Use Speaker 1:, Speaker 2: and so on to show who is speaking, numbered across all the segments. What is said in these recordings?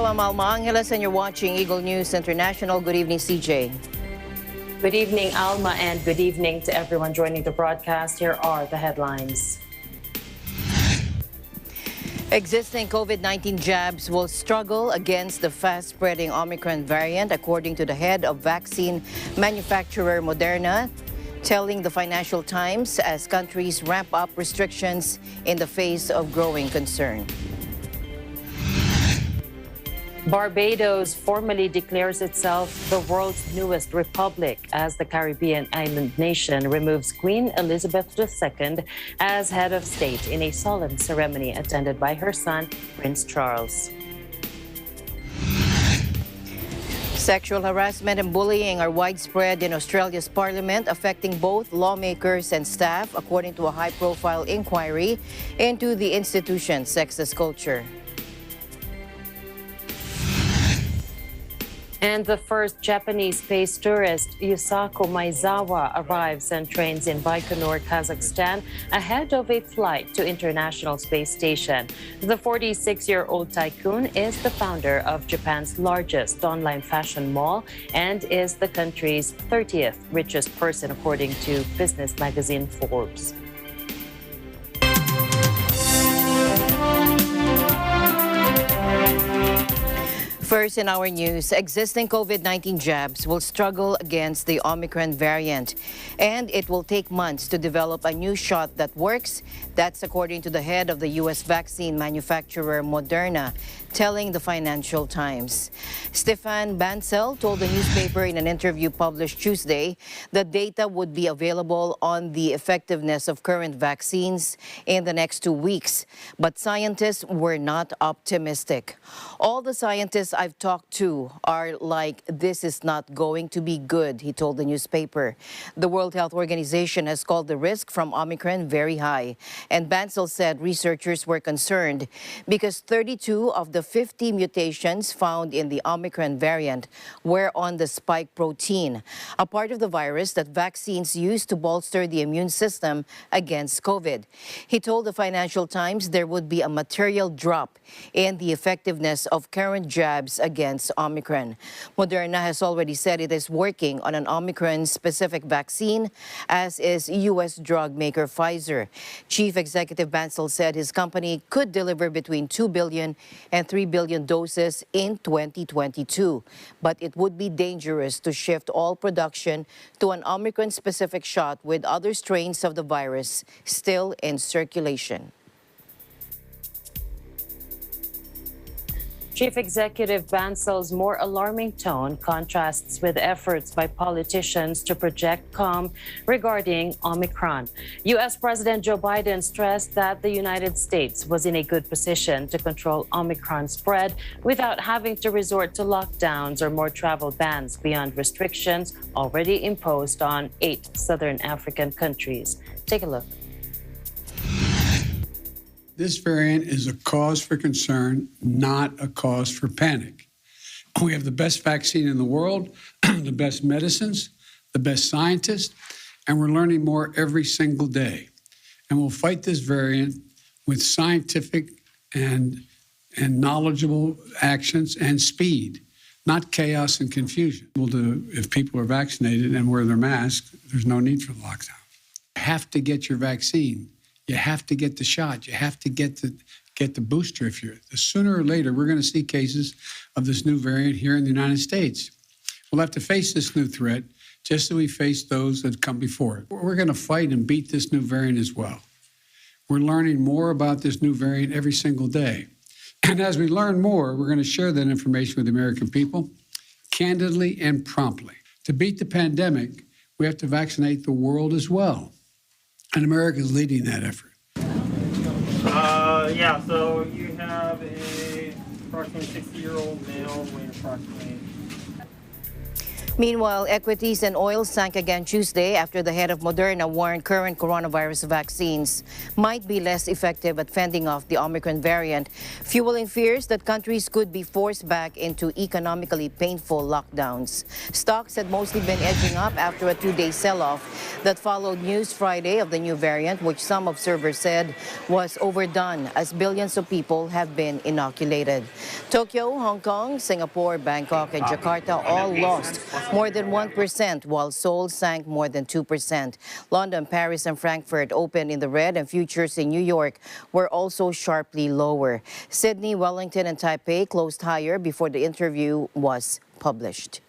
Speaker 1: I'm Alma Angeles and you're watching Eagle News International. Good evening, CJ.
Speaker 2: Good evening, Alma, and good evening to everyone joining the broadcast. Here are the headlines.
Speaker 1: Existing COVID-19 jabs will struggle against the fast-spreading Omicron variant, according to the head of vaccine manufacturer Moderna, telling the Financial Times as countries ramp up restrictions in the face of growing concern.
Speaker 2: Barbados formally declares itself the world's newest republic as the Caribbean island nation removes Queen Elizabeth II as head of state in a solemn ceremony attended by her son, Prince Charles.
Speaker 1: Sexual harassment and bullying are widespread in Australia's parliament, affecting both lawmakers and staff, according to a high-profile inquiry into the institution's sexist culture.
Speaker 2: And the first Japanese space tourist, Yusaku Maezawa, arrives and trains in Baikonur, Kazakhstan, ahead of a flight to International Space Station. The 46-year-old tycoon is the founder of Japan's largest online fashion mall and is the country's 30th richest person, according to business magazine Forbes.
Speaker 1: First in our news, existing COVID-19 jabs will struggle against the Omicron variant, and it will take months to develop a new shot that works. That's according to the head of the U.S. vaccine manufacturer Moderna, telling the Financial Times. Stefan Bancel told the newspaper in an interview published Tuesday that data would be available on the effectiveness of current vaccines in the next 2 weeks, but scientists were not optimistic. All the scientists I've talked to are like, this is not going to be good, he told the newspaper. The World Health Organization has called the risk from Omicron very high, and Bancel said researchers were concerned because 32 of the 50 mutations found in the Omicron variant were on the spike protein, a part of the virus that vaccines use to bolster the immune system against COVID. He told the Financial Times there would be a material drop in the effectiveness of current jabs against Omicron. Moderna has already said it is working on an Omicron-specific vaccine, as is U.S. drug maker Pfizer. Chief Executive Bancel said his company could deliver between 2 billion and 3 billion doses in 2022, but it would be dangerous to shift all production to an Omicron-specific shot with other strains of the virus still in circulation.
Speaker 2: Chief Executive Bancel's more alarming tone contrasts with efforts by politicians to project calm regarding Omicron. U.S. President Joe Biden stressed that the United States was in a good position to control Omicron spread without having to resort to lockdowns or more travel bans beyond restrictions already imposed on 8 Southern African countries. Take a look.
Speaker 3: This variant is a cause for concern, not a cause for panic. We have the best vaccine in the world, the best medicines, the best scientists, and we're learning more every single day. And we'll fight this variant with scientific and knowledgeable actions and speed, not chaos and confusion. If people are vaccinated and wear their masks, there's no need for lockdown. You have to get your vaccine. You have to get the shot. You have to get the booster. The sooner or later, we're going to see cases of this new variant here in the United States. We'll have to face this new threat just as we faced those that come before it. We're going to fight and beat this new variant as well. We're learning more about this new variant every single day. And as we learn more, we're going to share that information with the American people candidly and promptly. To beat the pandemic, we have to vaccinate the world as well. And America is leading that effort.
Speaker 4: Yeah, so you have a approximately 60-year-old male weighing approximately.
Speaker 1: Meanwhile, equities and oil sank again Tuesday after the head of Moderna warned current coronavirus vaccines might be less effective at fending off the Omicron variant, fueling fears that countries could be forced back into economically painful lockdowns. Stocks had mostly been edging up after a two-day sell-off that followed news Friday of the new variant, which some observers said was overdone as billions of people have been inoculated. Tokyo, Hong Kong, Singapore, Bangkok, and Jakarta all lost more than 1%, while Seoul sank more than 2%. London, Paris, and Frankfurt opened in the red, and futures in New York were also sharply lower. Sydney, Wellington, and Taipei closed higher before the interview was published.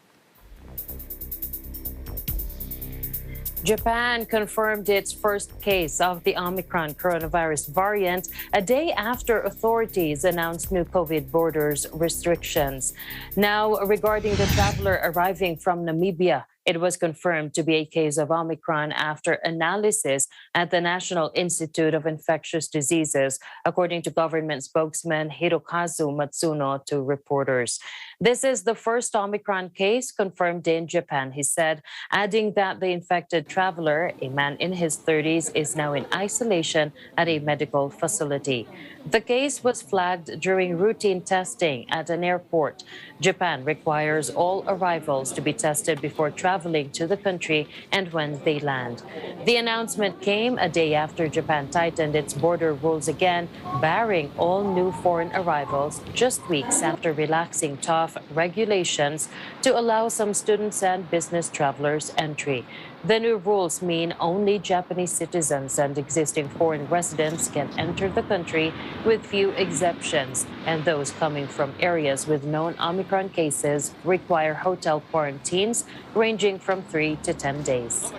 Speaker 2: Japan confirmed its first case of the Omicron coronavirus variant a day after authorities announced new COVID borders restrictions. Now, regarding the traveler arriving from Namibia, it was confirmed to be a case of Omicron after analysis at the National Institute of Infectious Diseases, according to government spokesman Hirokazu Matsuno to reporters. This is the first Omicron case confirmed in Japan, he said, adding that the infected traveler, a man in his 30s, is now in isolation at a medical facility. The case was flagged during routine testing at an airport. Japan requires all arrivals to be tested before traveling to the country and when they land. The announcement came a day after Japan tightened its border rules again, barring all new foreign arrivals just weeks after relaxing tough regulations to allow some students and business travelers entry. The new rules mean only Japanese citizens and existing foreign residents can enter the country, with few exceptions, and those coming from areas with known Omicron cases require hotel quarantines ranging from 3 to 10 days.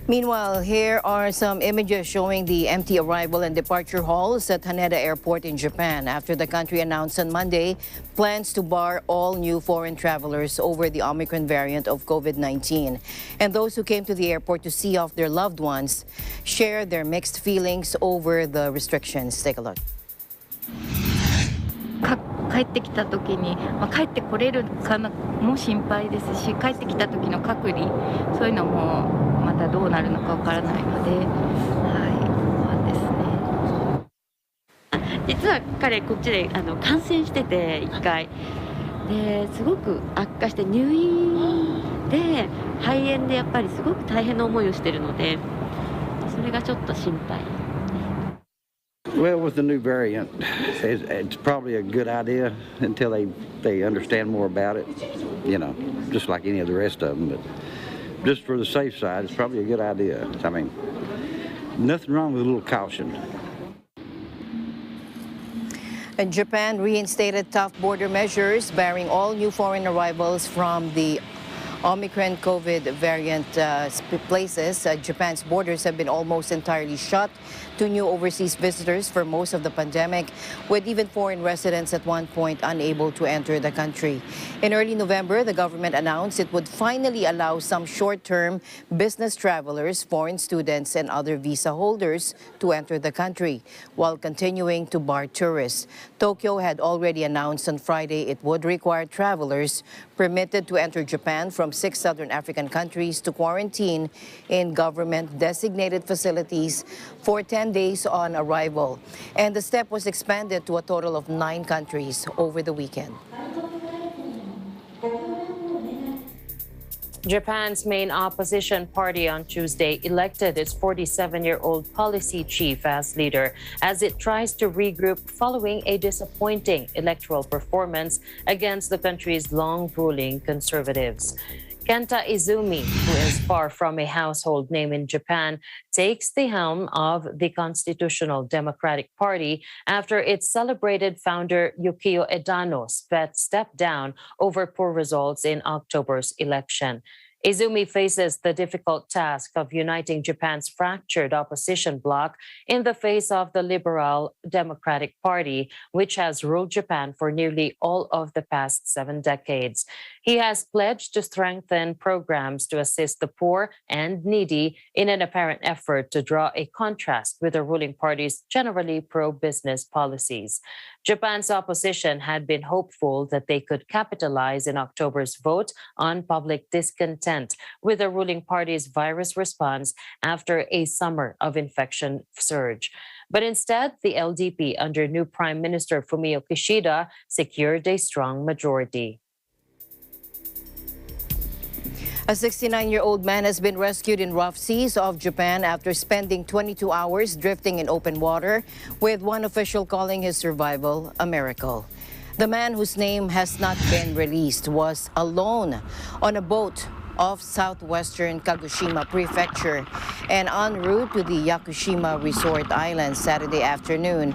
Speaker 1: Meanwhile, here are some images showing the empty arrival and departure halls at Haneda Airport in Japan after the country announced on Monday plans to bar all new foreign travelers over the Omicron variant of COVID-19. And those who came to the airport to see off their loved ones share their mixed feelings over the restrictions. Take a look.
Speaker 5: 帰ってきた時に、帰ってこれるかなも心配ですし、帰ってきた時の隔離、そういうのもまたどうなるのかわからないので、不安ですね。実は彼こっちで感染してて1回ですごく悪化して入院で肺炎でやっぱりすごく大変な思いをしてるので、それがちょっと心配。
Speaker 6: Well, with the new variant, it's probably a good idea until they understand more about it, you know, just like any of the rest of them. But just for the safe side, it's probably a good idea. I mean, nothing wrong with a little caution.
Speaker 1: And Japan reinstated tough border measures, barring all new foreign arrivals from the Omicron COVID variant places. Japan's borders have been almost entirely shut to new overseas visitors for most of the pandemic, with even foreign residents at one point unable to enter the country. In early November, the government announced it would finally allow some short-term business travelers, foreign students, and other visa holders to enter the country, while continuing to bar tourists. Tokyo had already announced on Friday it would require travelers permitted to enter Japan from 6 southern African countries to quarantine in government-designated facilities for 10 days on arrival. And the step was expanded to a total of 9 countries over the weekend.
Speaker 2: Japan's main opposition party on Tuesday elected its 47-year-old policy chief as leader as it tries to regroup following a disappointing electoral performance against the country's long-ruling conservatives. Kenta Izumi, who is far from a household name in Japan, takes the helm of the Constitutional Democratic Party after its celebrated founder Yukio Edano stepped down over poor results in October's election. Izumi faces the difficult task of uniting Japan's fractured opposition bloc in the face of the Liberal Democratic Party, which has ruled Japan for nearly all of the past 7 decades. He has pledged to strengthen programs to assist the poor and needy in an apparent effort to draw a contrast with the ruling party's generally pro-business policies. Japan's opposition had been hopeful that they could capitalize in October's vote on public discontent with the ruling party's virus response after a summer of infection surge. But instead, the LDP under new Prime Minister Fumio Kishida secured a strong majority.
Speaker 1: A 69-year-old man has been rescued in rough seas off Japan after spending 22 hours drifting in open water, with one official calling his survival a miracle. The man, whose name has not been released, was alone on a boat off southwestern Kagoshima Prefecture and en route to the Yakushima Resort Island Saturday afternoon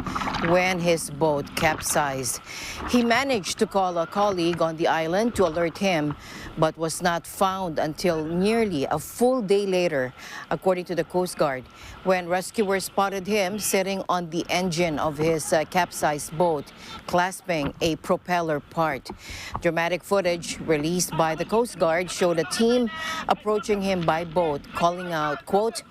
Speaker 1: when his boat capsized. He managed to call a colleague on the island to alert him, but was not found until nearly a full day later, according to the Coast Guard, when rescuers spotted him sitting on the engine of his capsized boat, clasping a propeller part. Dramatic footage released by the Coast Guard showed a team approaching him by boat, calling out, quote,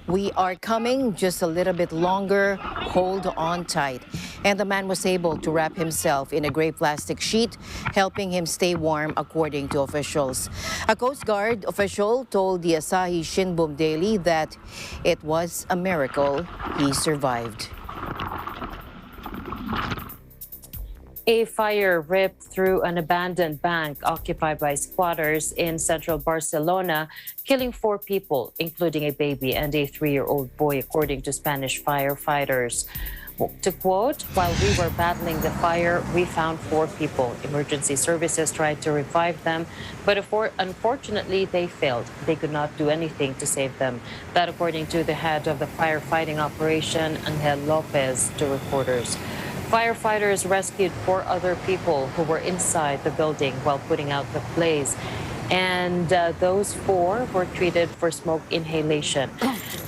Speaker 1: "We are coming, just a little bit longer, hold on tight." And the man was able to wrap himself in a gray plastic sheet, helping him stay warm, according to officials. A Coast Guard official told the Asahi Shinbun Daily that it was a miracle he survived.
Speaker 2: A fire ripped through an abandoned bank occupied by squatters in central Barcelona, killing 4 people, including a baby and a 3-year-old boy, according to Spanish firefighters. To quote, "While we were battling the fire, we found 4 people. Emergency services tried to revive them, but unfortunately they failed. They could not do anything to save them." That according to the head of the firefighting operation, Angel Lopez, to reporters. Firefighters rescued 4 other people who were inside the building while putting out the blaze. And those 4 were treated for smoke inhalation.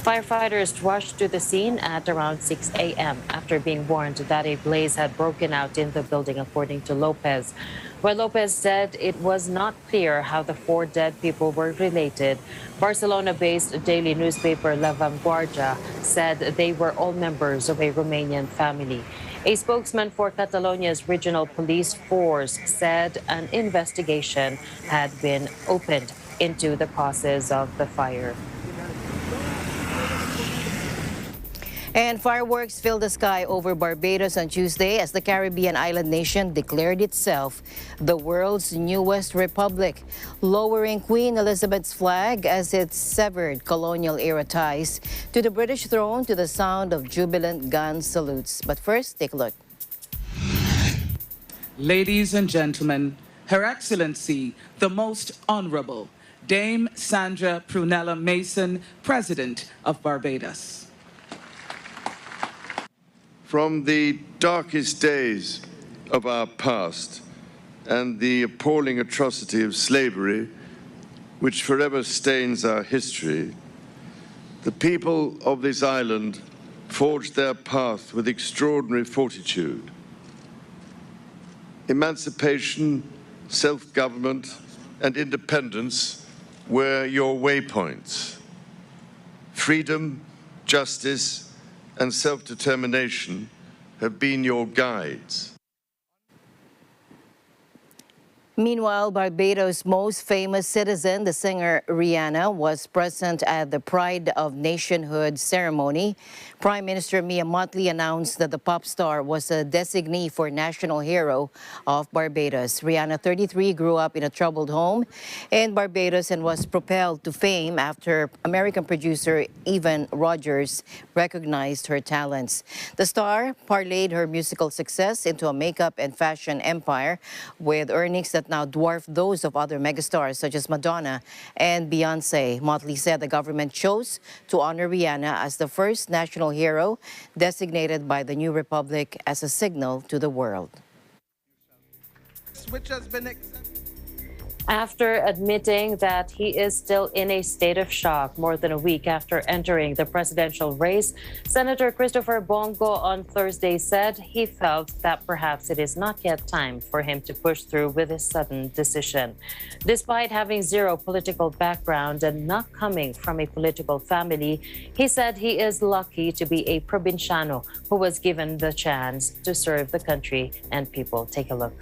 Speaker 2: Firefighters rushed to the scene at around 6 a.m. after being warned that a blaze had broken out in the building, according to Lopez. While Lopez said it was not clear how the 4 dead people were related, Barcelona-based daily newspaper La Vanguardia said they were all members of a Romanian family. A spokesman for Catalonia's regional police force said an investigation had been opened into the causes of the fire.
Speaker 1: And fireworks filled the sky over Barbados on Tuesday as the Caribbean island nation declared itself the world's newest republic, lowering Queen Elizabeth's flag as it severed colonial-era ties to the British throne to the sound of jubilant gun salutes. But first, take a look.
Speaker 7: Ladies and gentlemen, Her Excellency, the Most Honorable Dame Sandra Prunella Mason, President of Barbados.
Speaker 8: From the darkest days of our past and the appalling atrocity of slavery, which forever stains our history, the people of this island forged their path with extraordinary fortitude. Emancipation, self-government, and independence were your waypoints. Freedom, justice, and self-determination have been your guides.
Speaker 1: Meanwhile, Barbados' most famous citizen, the singer Rihanna, was present at the Pride of Nationhood ceremony. Prime Minister Mia Mottley announced that the pop star was a designee for National Hero of Barbados. Rihanna, 33, grew up in a troubled home in Barbados and was propelled to fame after American producer Evan Rogers recognized her talents. The star parlayed her musical success into a makeup and fashion empire with earnings that now dwarf those of other megastars such as Madonna and Beyonce. Motley said the government chose to honor Rihanna as the first national hero designated by the new republic as a signal to the world.
Speaker 7: Which has been
Speaker 2: after admitting that he is still in a state of shock more than a week after entering the presidential race. Senator Christopher Bongo on Thursday said he felt that perhaps it is not yet time for him to push through with his sudden decision. Despite having zero political background and not coming from a political family, he said he is lucky to be a provinciano who was given the chance to serve the country and people. Take a look.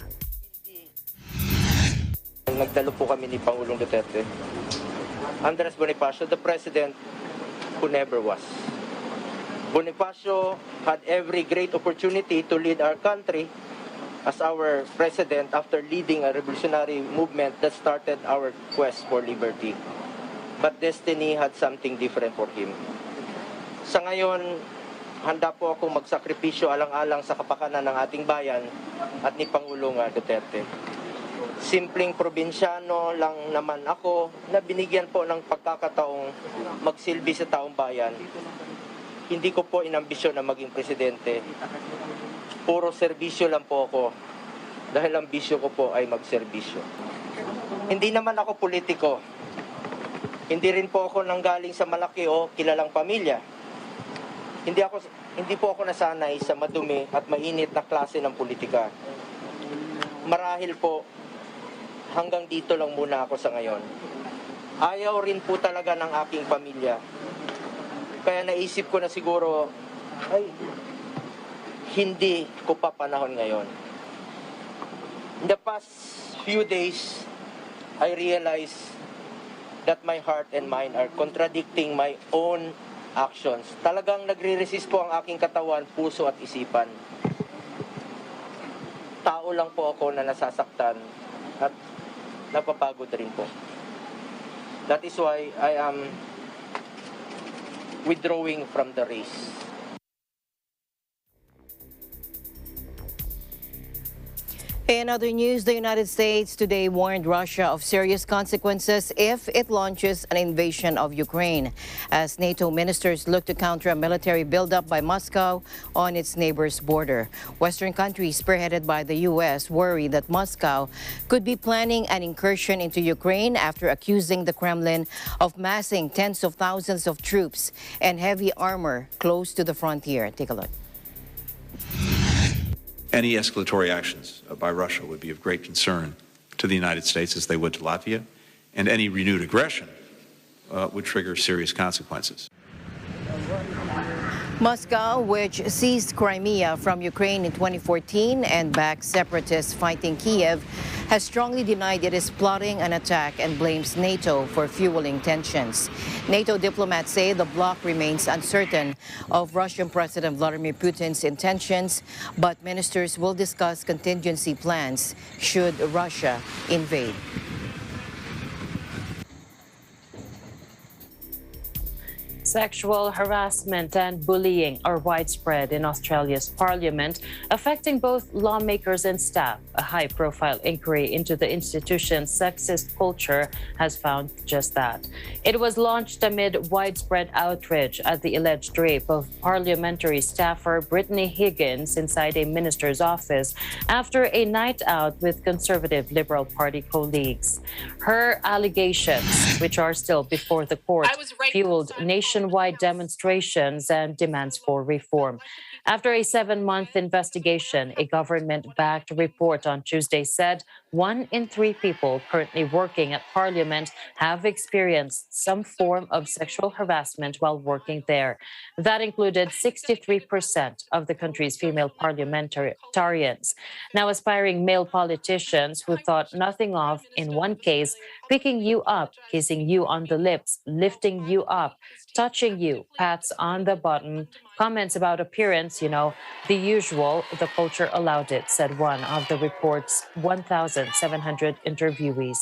Speaker 9: Nagdalo po kami ni Pangulong Duterte. Andres Bonifacio, the president who never was. Bonifacio had every great opportunity to lead our country as our president after leading a revolutionary movement that started our quest for liberty. But destiny had something different for him. Sa ngayon, handa po ako magsakripisyo alang-alang sa kapakanan ng ating bayan at ni Pangulong Duterte. Simpleng probinsyano lang naman ako na binigyan po ng pagkakataong magsilbi sa taong bayan. Hindi ko po inambisyon na maging presidente. Puro serbisyo lang po ako dahil ang bisyo ko po ay magserbisyo. Hindi naman ako politiko. Hindi rin po ako nanggaling sa malaki o kilalang pamilya. Hindi po ako nasanay sa madumi at mainit na klase ng politika. Marahil po, hanggang dito lang muna ako sa ngayon. Ayaw rin po talaga ng aking pamilya. Kaya naisip ko na siguro, ay, hindi ko pa panahon ngayon. In the past few days, I realized that my heart and mind are contradicting my own actions. Talagang nagre-resist po ang aking katawan, puso at isipan. Tao lang po ako na nasasaktan at napapagod rin po. That is why I am withdrawing from the race.
Speaker 1: In other news, the United States today warned Russia of serious consequences if it launches an invasion of Ukraine, as NATO ministers look to counter a military buildup by Moscow on its neighbor's border. Western countries, spearheaded by the U.S., worry that Moscow could be planning an incursion into Ukraine after accusing the Kremlin of massing tens of thousands of troops and heavy armor close to the frontier. Take a look.
Speaker 10: Any escalatory actions by Russia would be of great concern to the United States, as they would to Latvia, and any renewed aggression would trigger serious consequences.
Speaker 1: Moscow, which seized Crimea from Ukraine in 2014 and backed separatists fighting Kiev, has strongly denied it is plotting an attack and blames NATO for fueling tensions. NATO diplomats say the bloc remains uncertain of Russian President Vladimir Putin's intentions, but ministers will discuss contingency plans should Russia invade.
Speaker 2: Sexual harassment and bullying are widespread in Australia's parliament, affecting both lawmakers and staff. A high-profile inquiry into the institution's sexist culture has found just that. It was launched amid widespread outrage at the alleged rape of parliamentary staffer Brittany Higgins inside a minister's office after a night out with Conservative Liberal Party colleagues. Her allegations, which are still before the court, fueled nationwide demonstrations and demands for reform. After a 7-month investigation, a government-backed report on Tuesday said 1 in 3 people currently working at Parliament have experienced some form of sexual harassment while working there. That included 63% of the country's female parliamentarians. Now, aspiring male politicians who thought nothing of, in one case, picking you up, kissing you on the lips, lifting you up, touching you, pats on the bottom, comments about appearance, the usual, the culture allowed it, said one of the report's 1,700 interviewees.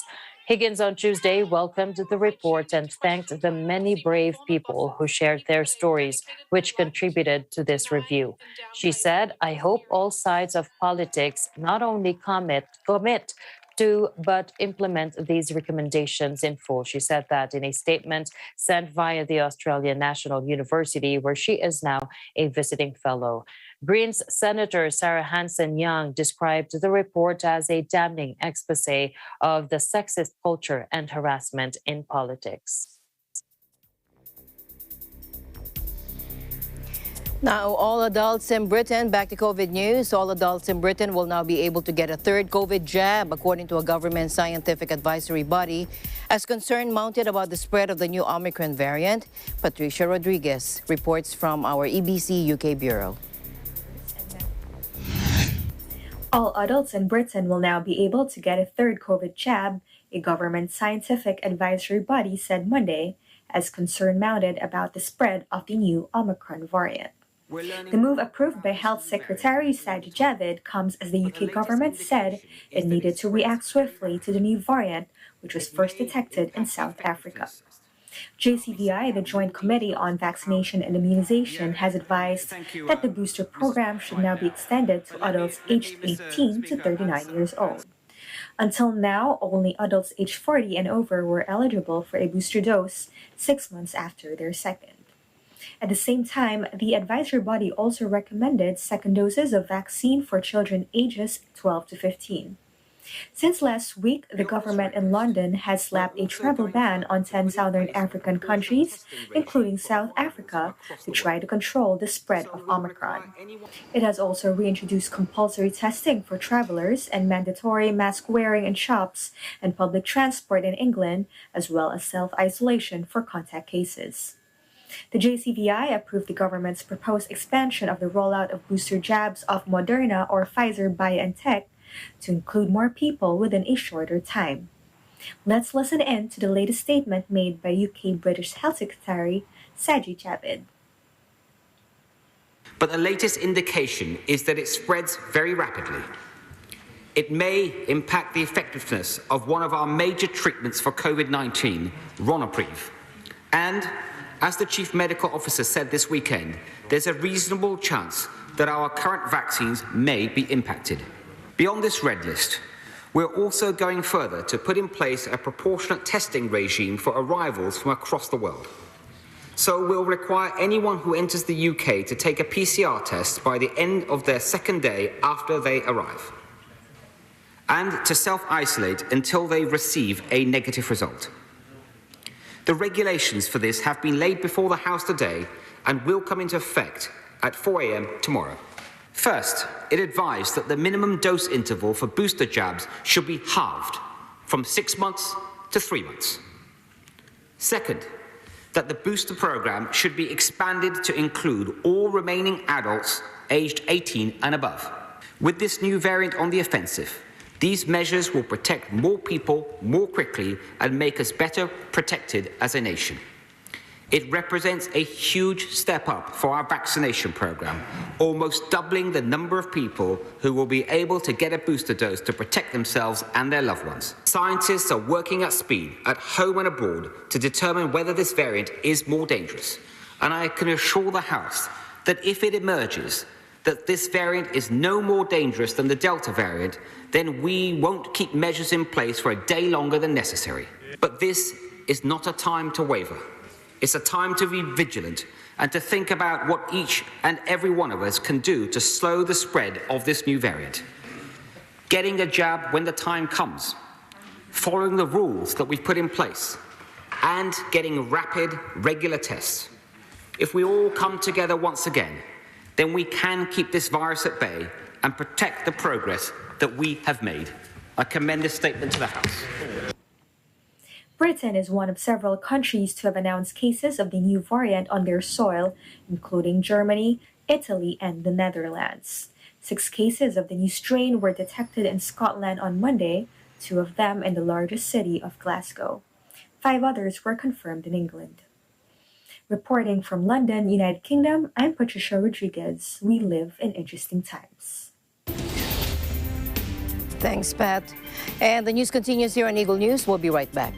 Speaker 2: Higgins on Tuesday welcomed the report and thanked the many brave people who shared their stories, which contributed to this review. She said, "I hope all sides of politics not only commit to, but implement these recommendations in full." She said that in a statement sent via the Australian National University, where she is now a visiting fellow. Greens Senator Sarah Hansen-Young described the report as a damning expose of the sexist culture and harassment in politics.
Speaker 1: Now, all adults in Britain, back to COVID news. All adults in Britain will now be able to get a third COVID jab, according to a government scientific advisory body, as concern mounted about the spread of the new Omicron variant. Patricia Rodriguez reports from our EBC UK Bureau.
Speaker 11: All adults in Britain will now be able to get a third COVID jab, a government scientific advisory body said Monday, as concern mounted about the spread of the new Omicron variant. The move, approved by Health Secretary Sajid Javid, comes as the UK government said it needed to react swiftly to the new variant, which was first detected in South Africa. JCVI, the Joint Committee on Vaccination and Immunization, has advised that the booster program should now be extended to adults aged 18 to 39 years old. Until now, only adults aged 40 and over were eligible for a booster dose 6 months after their second. At the same time, the advisory body also recommended second doses of vaccine for children ages 12 to 15. Since last week, the government in London has slapped a travel ban on 10 southern African countries, including South Africa, to try to control the spread of Omicron. It has also reintroduced compulsory testing for travelers and mandatory mask wearing in shops and public transport in England, as well as self-isolation for contact cases. The JCVI approved the government's proposed expansion of the rollout of booster jabs of Moderna or Pfizer-BioNTech to include more people within a shorter time. Let's listen in to the latest statement made by UK British Health Secretary Sajid Javid.
Speaker 12: But the latest indication is that it spreads very rapidly. It may impact the effectiveness of one of our major treatments for COVID-19, Ronapreve. And as the Chief Medical Officer said this weekend, there's a reasonable chance that our current vaccines may be impacted. Beyond this red list, we're also going further to put in place a proportionate testing regime for arrivals from across the world. So we'll require anyone who enters the UK to take a PCR test by the end of their second day after they arrive, and to self-isolate until they receive a negative result. The regulations for this have been laid before the House today and will come into effect at 4 a.m. tomorrow. First, it advised that the minimum dose interval for booster jabs should be halved from 6 months to 3 months. Second, that the booster program should be expanded to include all remaining adults aged 18 and above. With this new variant on the offensive, these measures will protect more people more quickly and make us better protected as a nation. It represents a huge step up for our vaccination program, almost doubling the number of people who will be able to get a booster dose to protect themselves and their loved ones. Scientists are working at speed, at home and abroad, to determine whether this variant is more dangerous. And I can assure the House that if it emerges that this variant is no more dangerous than the Delta variant, then we won't keep measures in place for a day longer than necessary. But this is not a time to waver. It's a time to be vigilant and to think about what each and every one of us can do to slow the spread of this new variant. Getting a jab when the time comes, following the rules that we've put in place, and getting rapid, regular tests. If we all come together once again, then we can keep this virus at bay and protect the progress that we have made. I commend this statement to the House.
Speaker 11: Britain is one of several countries to have announced cases of the new variant on their soil, including Germany, Italy, and the Netherlands. 6 cases of the new strain were detected in Scotland on Monday, 2 of them in the largest city of Glasgow. 5 others were confirmed in England. Reporting from London, United Kingdom, I'm Patricia Rodriguez. We live in interesting times.
Speaker 1: Thanks, Pat. And the news continues here on Eagle News. We'll be right back.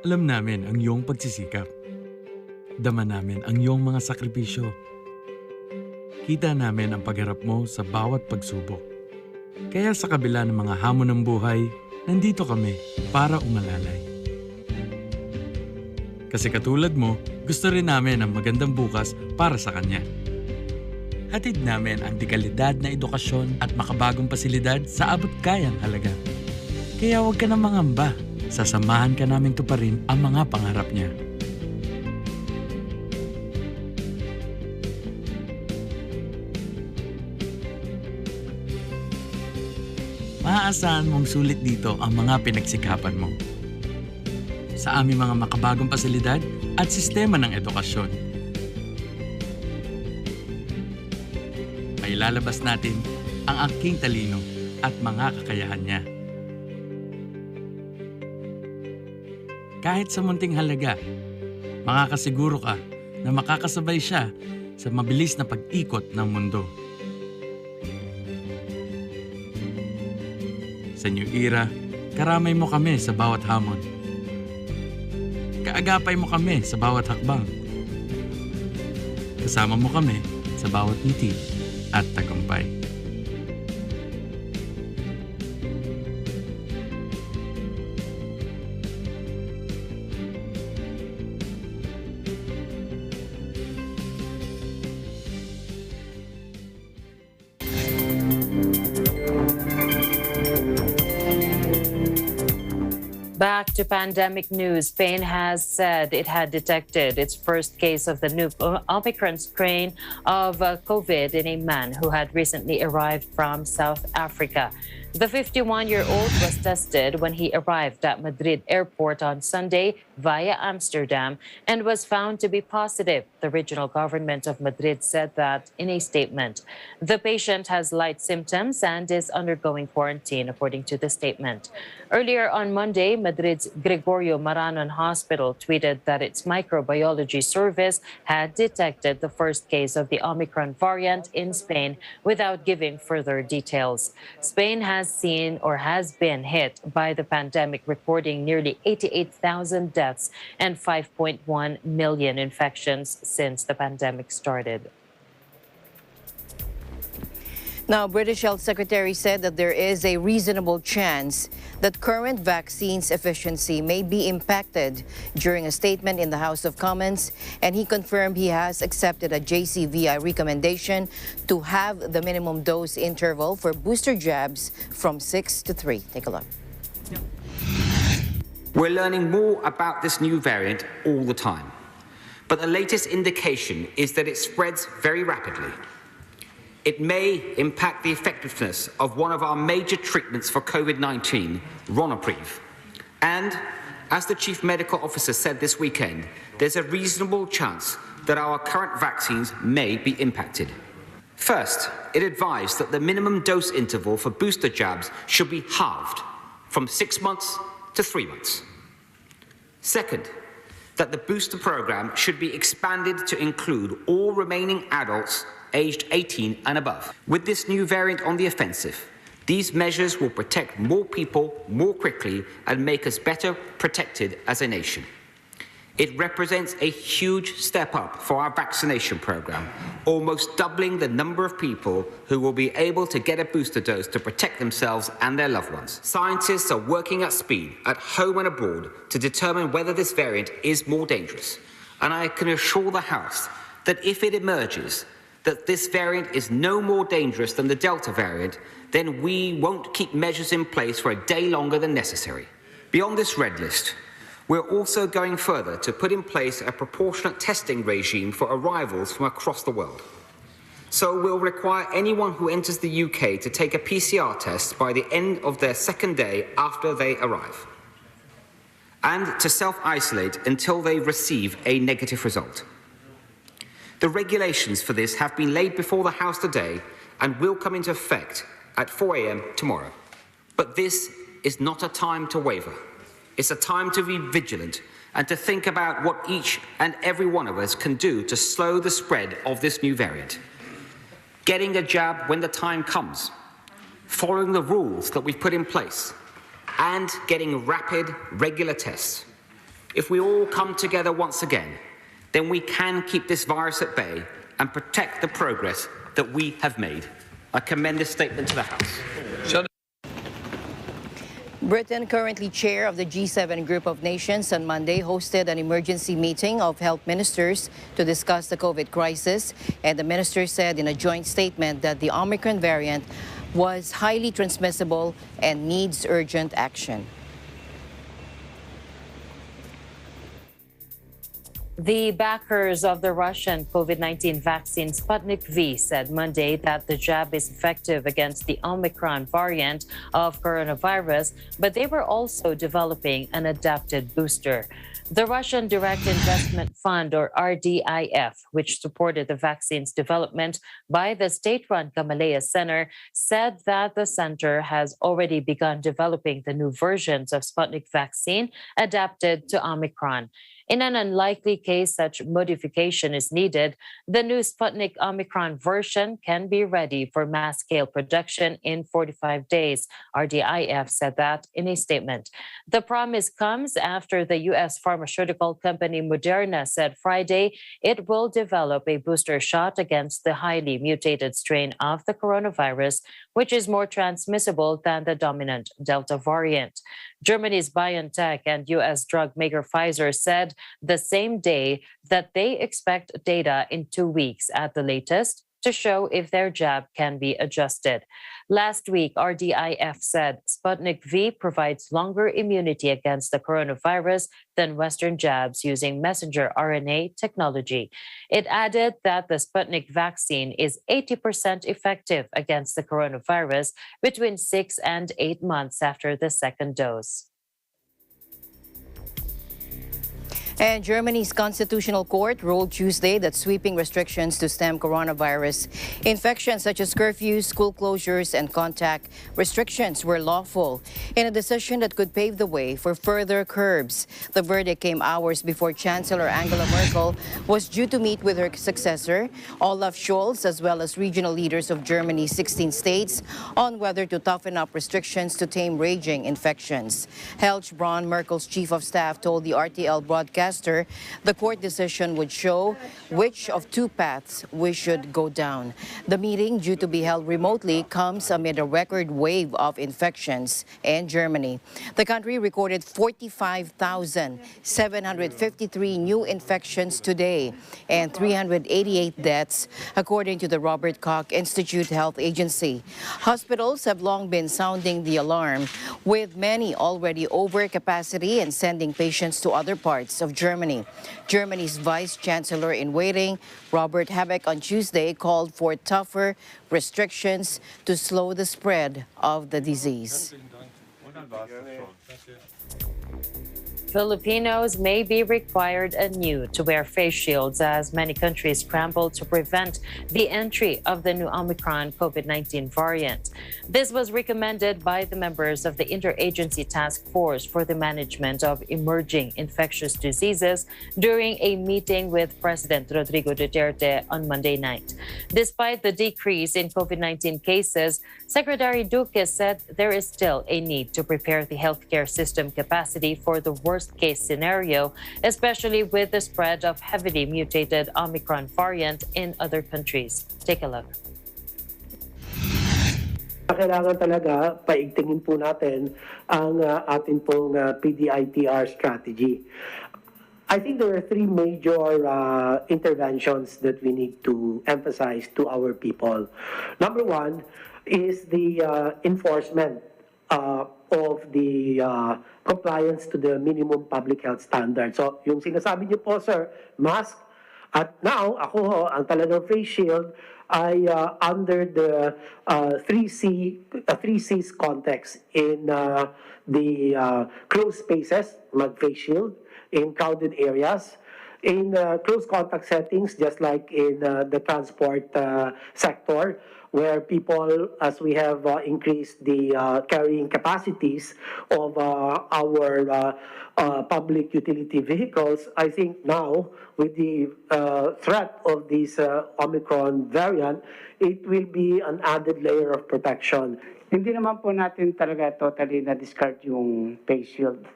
Speaker 13: Alam namin ang iyong pagsisikap. Dama namin ang iyong mga sakripisyo. Kita namin ang pagharap mo sa bawat pagsubok. Kaya sa kabila ng mga hamon ng buhay, nandito kami para umalalay. Kasi katulad mo, gusto rin namin ang magandang bukas para sa kanya. Hatid namin ang dekalidad na edukasyon at makabagong pasilidad sa abot kayang halaga. Kaya huwag ka na mangamba. Sasamahan ka namin tuparin ang mga pangarap niya. Maaasahan mong sulit dito ang mga pinagsikapan mo. Sa aming mga makabagong pasilidad at sistema ng edukasyon. Mailalabas natin ang aking talino at mga kakayahan niya. Kahit sa munting halaga, makakasiguro ka na makakasabay siya sa mabilis na pag-ikot ng mundo. Sa New Era, karamay mo kami sa bawat hamon. Kaagapay mo kami sa bawat hakbang. Kasama mo kami sa bawat ngiti at tagumpay.
Speaker 2: Back to pandemic news. Spain has said it had detected its first case of the new Omicron strain of COVID in a man who had recently arrived from South Africa. The 51-year-old was tested when he arrived at Madrid airport on Sunday via Amsterdam and was found to be positive. The regional government of Madrid said that in a statement. The patient has light symptoms and is undergoing quarantine, according to the statement. Earlier on Monday, Madrid's Gregorio Maranon Hospital tweeted that its microbiology service had detected the first case of the Omicron variant in Spain without giving further details. Spain has been hit by the pandemic, recording nearly 88,000 deaths and 5.1 million infections since the pandemic started.
Speaker 1: Now, British Health Secretary said that there is a reasonable chance that current vaccines' efficiency may be impacted during a statement in the House of Commons, and he confirmed he has accepted a JCVI recommendation to have the minimum dose interval for booster jabs from 6 to 3. Take a look.
Speaker 12: We're learning more about this new variant all the time, but the latest indication is that it spreads very rapidly. It may impact the effectiveness of one of our major treatments for COVID-19, Ronapreve. And, as the Chief Medical Officer said this weekend, there's a reasonable chance that our current vaccines may be impacted. First, it advised that the minimum dose interval for booster jabs should be halved, from 6 months to 3 months. Second, that the booster program should be expanded to include all remaining adults aged 18 and above. With this new variant on the offensive, these measures will protect more people more quickly and make us better protected as a nation. It represents a huge step up for our vaccination program, almost doubling the number of people who will be able to get a booster dose to protect themselves and their loved ones. Scientists are working at speed, at home and abroad, to determine whether this variant is more dangerous. And I can assure the House that if it emerges that this variant is no more dangerous than the Delta variant, then we won't keep measures in place for a day longer than necessary. Beyond this red list, we're also going further to put in place a proportionate testing regime for arrivals from across the world. So we'll require anyone who enters the UK to take a PCR test by the end of their second day after they arrive, and to self-isolate until they receive a negative result. The regulations for this have been laid before the House today and will come into effect at 4 a.m. tomorrow. But this is not a time to waver. It's a time to be vigilant and to think about what each and every one of us can do to slow the spread of this new variant. Getting a jab when the time comes, following the rules that we've put in place, and getting rapid, regular tests. If we all come together once again, then we can keep this virus at bay and protect the progress that we have made. I commend this statement to the House.
Speaker 1: Britain, currently chair of the G7 group of nations, on Monday hosted an emergency meeting of health ministers to discuss the COVID crisis. And the ministers said in a joint statement that the Omicron variant was highly transmissible and needs urgent action.
Speaker 2: The backers of the Russian COVID-19 vaccine Sputnik V said Monday that the jab is effective against the Omicron variant of coronavirus, but they were also developing an adapted booster. The Russian Direct Investment Fund, or RDIF, which supported the vaccine's development by the state-run Gamaleya Center, said that the center has already begun developing the new versions of Sputnik vaccine adapted to Omicron. In an unlikely case such modification is needed, the new Sputnik Omicron version can be ready for mass-scale production in 45 days. RDIF said that in a statement. The promise comes after the U.S. pharmaceutical company Moderna said Friday it will develop a booster shot against the highly mutated strain of the coronavirus, which is more transmissible than the dominant Delta variant. Germany's BioNTech and U.S. drug maker Pfizer said the same day that they expect data in 2 weeks at the latest to show if their jab can be adjusted. Last week, RDIF said Sputnik V provides longer immunity against the coronavirus than Western jabs using messenger RNA technology. It added that the Sputnik vaccine is 80% effective against the coronavirus between 6 and 8 months after the second dose.
Speaker 1: And Germany's Constitutional Court ruled Tuesday that sweeping restrictions to stem coronavirus infections such as curfews, school closures, and contact restrictions were lawful in a decision that could pave the way for further curbs. The verdict came hours before Chancellor Angela Merkel was due to meet with her successor, Olaf Scholz, as well as regional leaders of Germany's 16 states on whether to toughen up restrictions to tame raging infections. Helge Braun, Merkel's chief of staff, told the RTL broadcaster the court decision would show which of two paths we should go down. The meeting, due to be held remotely, comes amid a record wave of infections in Germany. The country recorded 45,753 new infections today and 388 deaths, according to the Robert Koch Institute Health Agency. Hospitals have long been sounding the alarm, with many already over capacity and sending patients to other parts of Germany. Germany's Vice Chancellor in waiting, Robert Habeck, on Tuesday called for tougher restrictions to slow the spread of the disease.
Speaker 2: Filipinos may be required anew to wear face shields as many countries scramble to prevent the entry of the new Omicron COVID-19 variant. This was recommended by the members of the Interagency Task Force for the Management of Emerging Infectious Diseases during a meeting with President Rodrigo Duterte on Monday night. Despite the decrease in COVID-19 cases, Secretary Duque said there is still a need to prepare the healthcare system capacity for the worst-case scenario, especially with the spread of heavily mutated Omicron variant in other countries. Take a look.
Speaker 14: Kailangan talaga paigtingin po natin ang atin pong PDITR strategy. I think there are three major interventions that we need to emphasize to our people. Number one is the enforcement of the compliance to the minimum public health standard. So, yung sinasabi niyo po, sir, mask, at now, ako ho, ang talagang face shield ay under the 3C's context. In the closed spaces, mag-face shield. In crowded areas. In close contact settings, just like in the transport sector, where people, as we have increased the carrying capacities of our public utility vehicles, I think now, with the threat of this Omicron variant, it will be an added layer of protection.
Speaker 15: Hindi naman po natin talaga totally na-discard yung face shield.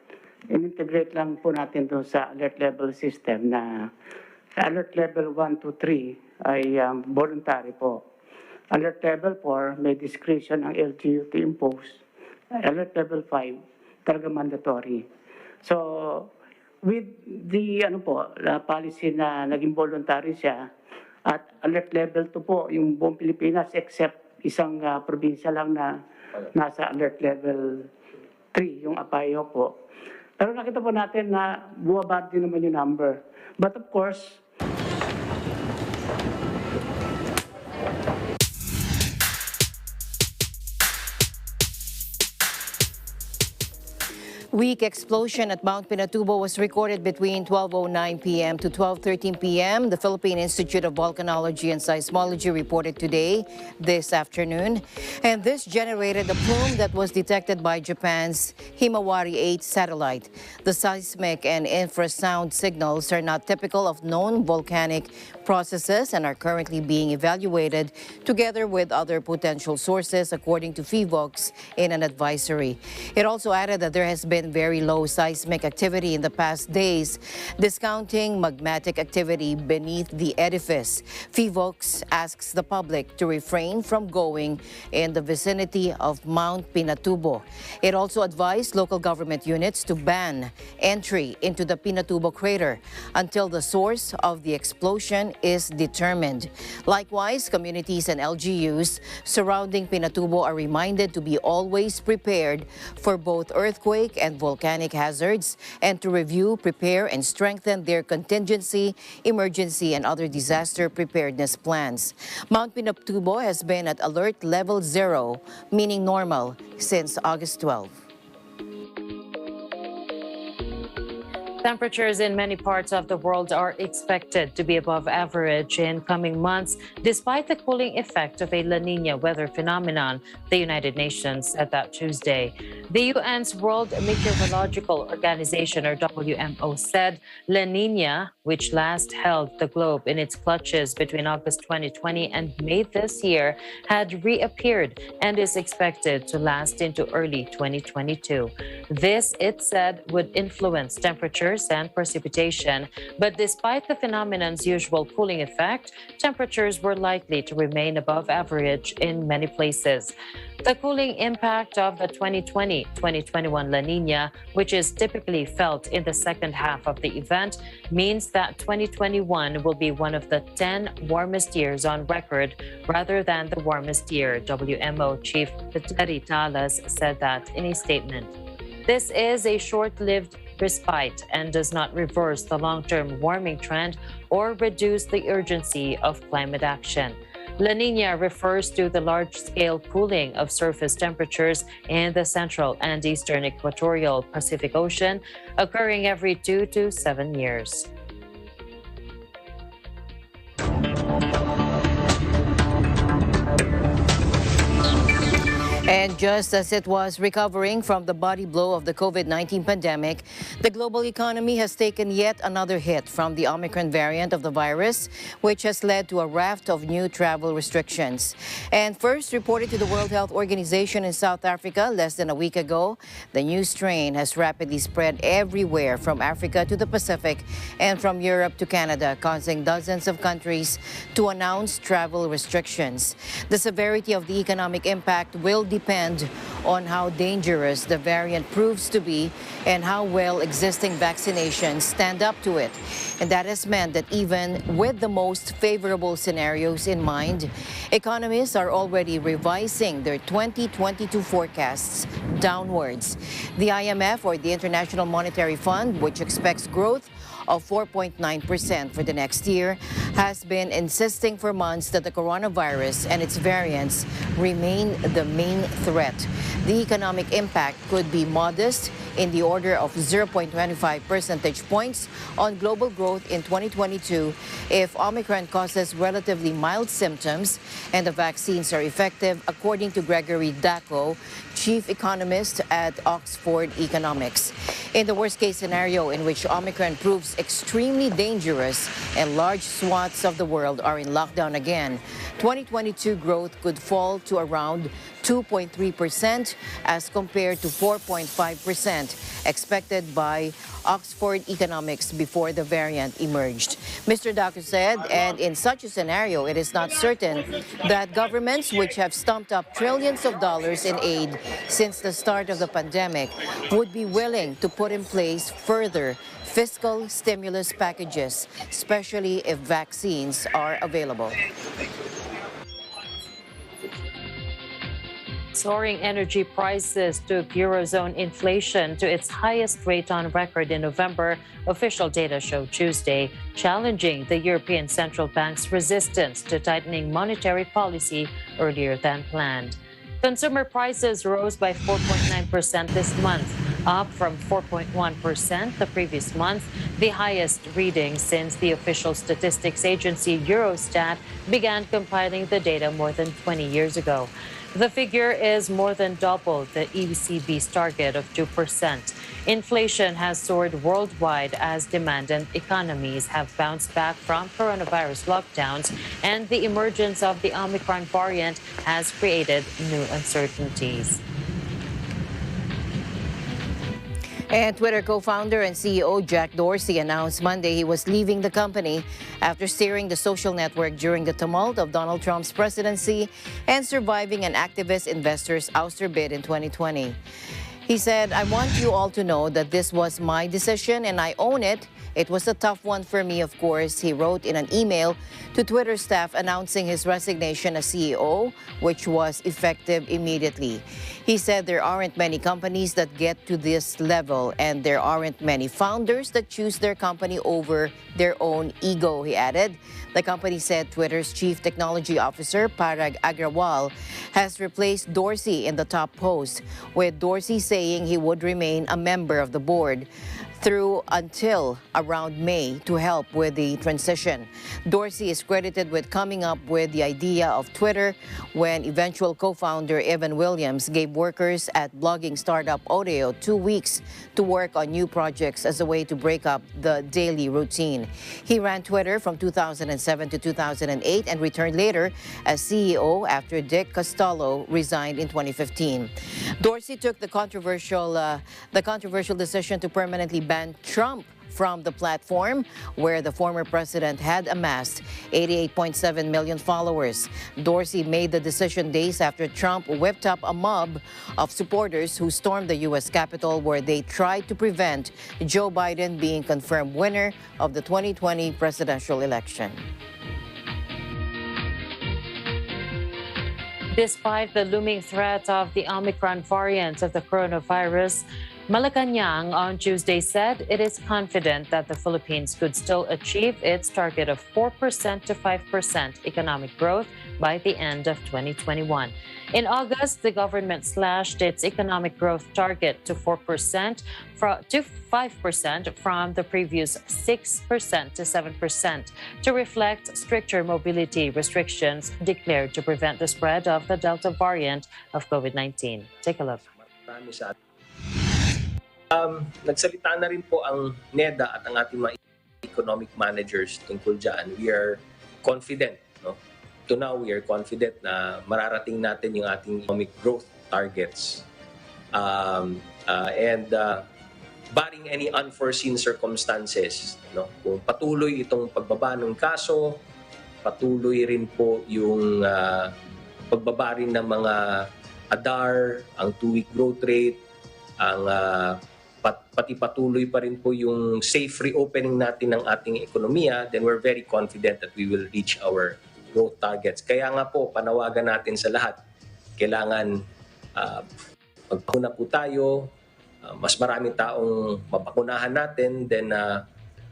Speaker 15: in-integrate lang po natin doon sa alert level system na alert level 1 to 3 ay voluntary po. Alert level 4, may discretion ang LGU to impose. Alert level 5, talaga mandatory. So, with the policy na naging voluntary siya, at alert level 2 po, yung buong Pilipinas except isang probinsya lang na nasa alert level 3, yung Apayao po. Pero nakita po natin na buwaba din naman yung number. But of course,
Speaker 1: Weak explosion at Mount Pinatubo was recorded between 12:09 p.m. to 12:13 p.m. The Philippine Institute of Volcanology and Seismology reported today, this afternoon. And this generated a plume that was detected by Japan's Himawari 8 satellite. The seismic and infrasound signals are not typical of known volcanic processes and are currently being evaluated together with other potential sources, according to PHIVOLCS in an advisory. It also added that there has been very low seismic activity in the past days, discounting magmatic activity beneath the edifice. PHIVOLCS asks the public to refrain from going in the vicinity of Mount Pinatubo. It also advised local government units to ban entry into the Pinatubo crater until the source of the explosion is determined. Likewise, communities and LGUs surrounding Pinatubo are reminded to be always prepared for both earthquake and volcanic hazards and to review, prepare, and strengthen their contingency, emergency, and other disaster preparedness plans. Mount Pinatubo has been at alert level 0, meaning normal, since August 12.
Speaker 2: Temperatures in many parts of the world are expected to be above average in coming months, despite the cooling effect of a La Nina weather phenomenon, the United Nations said that Tuesday. The UN's World Meteorological Organization, or WMO, said La Nina, which last held the globe in its clutches between August 2020 and May this year, had reappeared and is expected to last into early 2022. This, it said, would influence temperatures and precipitation, but despite the phenomenon's usual cooling effect, temperatures were likely to remain above average in many places. The cooling impact of the 2020-2021 La Nina, which is typically felt in the second half of the event, means that 2021 will be one of the 10 warmest years on record rather than the warmest year. WMO Chief Terry Talas said that in a statement. This is a short-lived respite and does not reverse the long-term warming trend or reduce the urgency of climate action. La Nina refers to the large-scale cooling of surface temperatures in the central and eastern equatorial Pacific Ocean, occurring every 2 to 7 years.
Speaker 1: And just as it was recovering from the body blow of the COVID-19 pandemic, the global economy has taken yet another hit from the Omicron variant of the virus, which has led to a raft of new travel restrictions. And first reported to the World Health Organization in South Africa less than a week ago, the new strain has rapidly spread everywhere from Africa to the Pacific and from Europe to Canada, causing dozens of countries to announce travel restrictions. The severity of the economic impact will depend on how dangerous the variant proves to be and how well existing vaccinations stand up to it. And that has meant that even with the most favorable scenarios in mind, economists are already revising their 2022 forecasts downwards. The IMF, or the International Monetary Fund, which expects growth of 4.9% for the next year, has been insisting for months that the coronavirus and its variants remain the main threat. The economic impact could be modest, in the order of 0.25 percentage points on global growth in 2022 if Omicron causes relatively mild symptoms and the vaccines are effective, according to Gregory Dacko, chief economist at Oxford Economics. In the worst-case scenario in which Omicron proves extremely dangerous and large swaths spots of the world are in lockdown again, 2022 growth could fall to around 2.3% as compared to 4.5% expected by Oxford Economics before the variant emerged. Mr. Daco said, and in such a scenario, it is not certain that governments which have stumped up trillions of dollars in aid since the start of the pandemic would be willing to put in place further fiscal stimulus packages, especially if vaccines are available.
Speaker 2: Soaring energy prices took Eurozone inflation to its highest rate on record in November, official data showed Tuesday, challenging the European Central Bank's resistance to tightening monetary policy earlier than planned. Consumer prices rose by 4.9% this month, up from 4.1% the previous month, the highest reading since the official statistics agency Eurostat began compiling the data more than 20 years ago. The figure is more than double the ECB's target of 2%. Inflation has soared worldwide as demand and economies have bounced back from coronavirus lockdowns, and the emergence of the Omicron variant has created new uncertainties.
Speaker 1: And Twitter co-founder and CEO Jack Dorsey announced Monday he was leaving the company after steering the social network during the tumult of Donald Trump's presidency and surviving an activist investor's ouster bid in 2020. He said, "I want you all to know that this was my decision and I own it. It was a tough one for me, of course," he wrote in an email to Twitter staff announcing his resignation as CEO, which was effective immediately. He said there aren't many companies that get to this level, and there aren't many founders that choose their company over their own ego, he added. The company said Twitter's chief technology officer, Parag Agrawal, has replaced Dorsey in the top post, with Dorsey saying he would remain a member of the board through until around May to help with the transition. Dorsey is credited with coming up with the idea of Twitter when eventual co-founder Evan Williams gave workers at blogging startup Odeo 2 weeks to work on new projects as a way to break up the daily routine. He ran Twitter from 2007 to 2008 and returned later as CEO after Dick Costolo resigned in 2015. Dorsey took the controversial decision to permanently ban Trump from the platform, where the former president had amassed 88.7 million followers. Dorsey made the decision days after Trump whipped up a mob of supporters who stormed the U.S. Capitol, where they tried to prevent Joe Biden being confirmed winner of the 2020 presidential election.
Speaker 2: Despite the looming threat of the Omicron variant of the coronavirus, Malacanang on Tuesday said it is confident that the Philippines could still achieve its target of 4% to 5% economic growth by the end of 2021. In August, the government slashed its economic growth target to 4% to 5% from the previous 6% to 7% to reflect stricter mobility restrictions declared to prevent the spread of the Delta variant of COVID-19. Take a look.
Speaker 16: Nagsalita na rin po ang NEDA at ang ating mga economic managers tungkol dyan. We are confident, no? To now, we are confident na mararating natin yung ating economic growth targets. Barring any unforeseen circumstances, no? Kung patuloy itong pagbaba ng kaso, patuloy rin po yung pagbaba rin ng mga ADAR, ang 2-week growth rate, ang pati patuloy pa rin po yung safe reopening natin ng ating ekonomiya, then we're very confident that we will reach our growth targets. Kaya nga po, panawagan natin sa lahat, kailangan magpakuna po tayo, mas maraming taong mapakunahan natin, then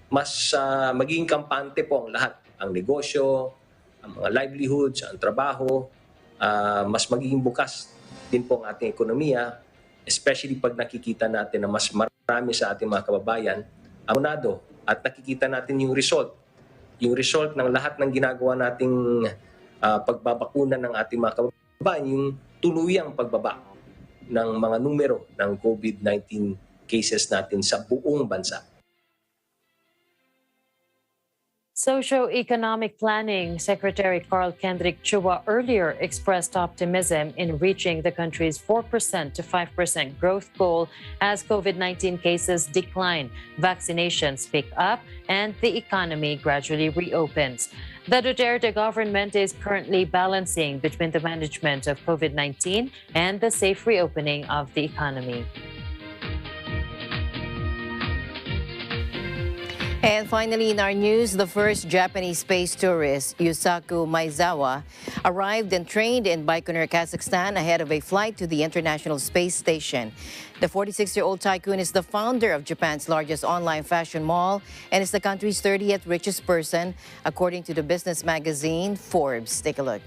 Speaker 16: mas magiging kampante po ang lahat, ang negosyo, ang mga livelihoods, ang trabaho, mas magiging bukas din po ang ating ekonomiya, especially pag nakikita natin na mas marami sa ating mga kababayan abonado at nakikita natin yung result ng lahat ng ginagawa nating pagbabakuna ng ating mga kababayan, yung tuluyang pagbaba ng mga numero ng COVID-19 cases natin sa buong bansa.
Speaker 2: Socio-economic planning Secretary Carl Kendrick Chua earlier expressed optimism in reaching the country's 4% to 5% growth goal as COVID-19 cases decline, vaccinations pick up, and the economy gradually reopens. The Duterte government is currently balancing between the management of COVID-19 and the safe reopening of the economy.
Speaker 1: And finally, in our news, the first Japanese space tourist, Yusaku Maezawa, arrived and trained in Baikonur, Kazakhstan ahead of a flight to the International Space Station. The 46-year-old tycoon is the founder of Japan's largest online fashion mall and is the country's 30th richest person, according to the business magazine Forbes. Take a look.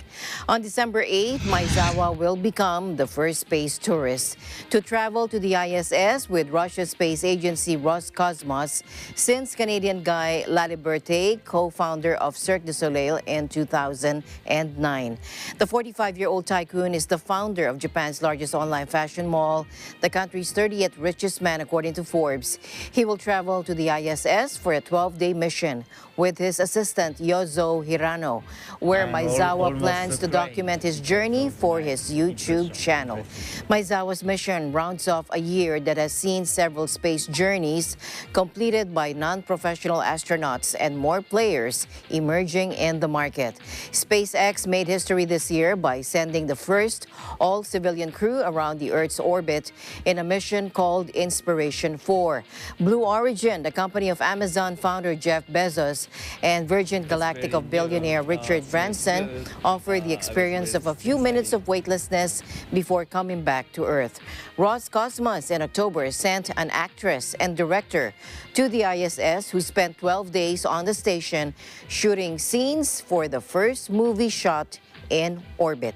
Speaker 1: On December 8, Maezawa will become the first space tourist to travel to the ISS with Russia's space agency Roscosmos since Canadian Guy Laliberté, co-founder of Cirque du Soleil in 2009. The 45-year-old tycoon is the founder of Japan's largest online fashion mall, the country's 30th richest man, according to Forbes. He will travel to the ISS for a 12-day mission with his assistant Yozo Hirano, where Maezawa plans to document his journey for his YouTube channel. Maezawa's mission rounds off a year that has seen several space journeys completed by non-professional astronauts and more players emerging in the market. SpaceX made history this year by sending the first all-civilian crew around the Earth's orbit in a mission called Inspiration 4. Blue Origin, the company of Amazon founder Jeff Bezos, and Virgin Galactic of billionaire Richard Branson, offered the experience of a few minutes of weightlessness before coming back to Earth. Roscosmos in October sent an actress and director to the ISS who spent 12 days on the station shooting scenes for the first movie shot in orbit.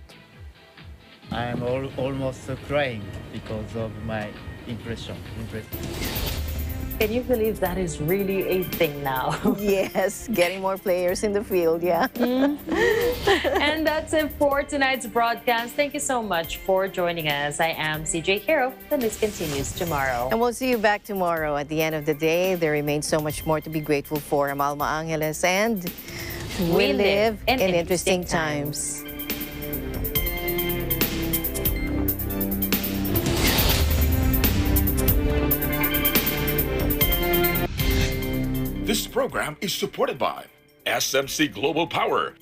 Speaker 17: I'm almost crying because of my impression.
Speaker 2: Can you believe that is really a thing now?
Speaker 1: Yes, getting more players in the field, yeah.
Speaker 2: And that's it for tonight's broadcast. Thank you so much for joining us. I am CJ Hero. The news continues tomorrow.
Speaker 1: And we'll see you back tomorrow. At the end of the day, there remains so much more to be grateful for. I'm Alma Angeles, and we live in interesting times.
Speaker 18: This program is supported by SMC Global Power,